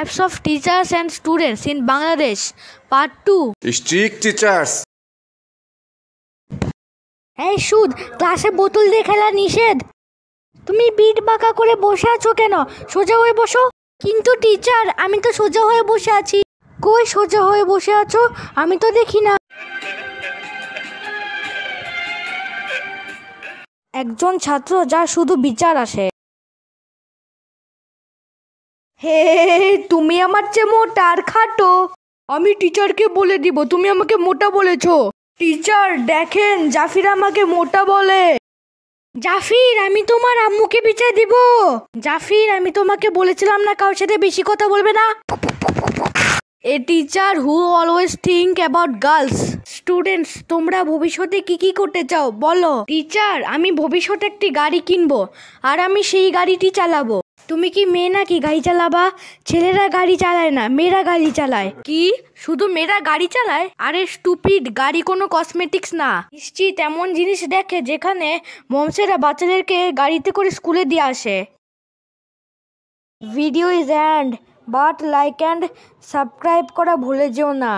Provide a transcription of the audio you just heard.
Types of teachers and students in Bangladesh, Part 2. Strict teachers. এই সুদ, ক্লাসে বোতল দিয়ে খেলা নিষেধ। তুমি বিট বাঁকা করে বসে আছো কেন? সোজা হয়ে বসো। কিন্তু টিচার, আমি তো সোজা হয়ে বসে আছি। কই সোজা হয়ে বসে আছো? আমি তো দেখি না। একজন ছাত্র যার শুধু বিচার আসে। হে, তুমি আমার চেয়ে মোটা আর খাটো। আমি টিচারকে বলে দিব তুমি আমাকে মোটা বলেছো। টিচার দেখেন, জাফির আমাকে মোটা বলে। জাফির, আমি তোমার আম্মুকে বিচার দিব। জাফির, আমি তোমাকে বলেছিলাম না কারোর সাথে বেশি কথা বলবে না। A teacher who always think about girls. Students, তোমরা ভবিষ্যতে কি করতে চাও বলো। টিচার, আমি ভবিষ্যতে একটি গাড়ি কিনবো আর আমি সেই গাড়িটি চালাবো। তুমি কি মেয়ে নাকি গাড়ি চালাবা? ছেলেরা গাড়ি চালায় না, মেয়েরা গাড়ি চালায়। কি শুধু মেয়েরা গাড়ি চালায়? আরে স্টুপিড, গাড়ি কোনো কসমেটিক্স না। নিশ্চিত এমন জিনিস দেখে যেখানে মমসেরা বাচ্চাদেরকে গাড়িতে করে স্কুলে দিয়ে আসে। Video is end, but like and subscribe করা ভুলে যেও না।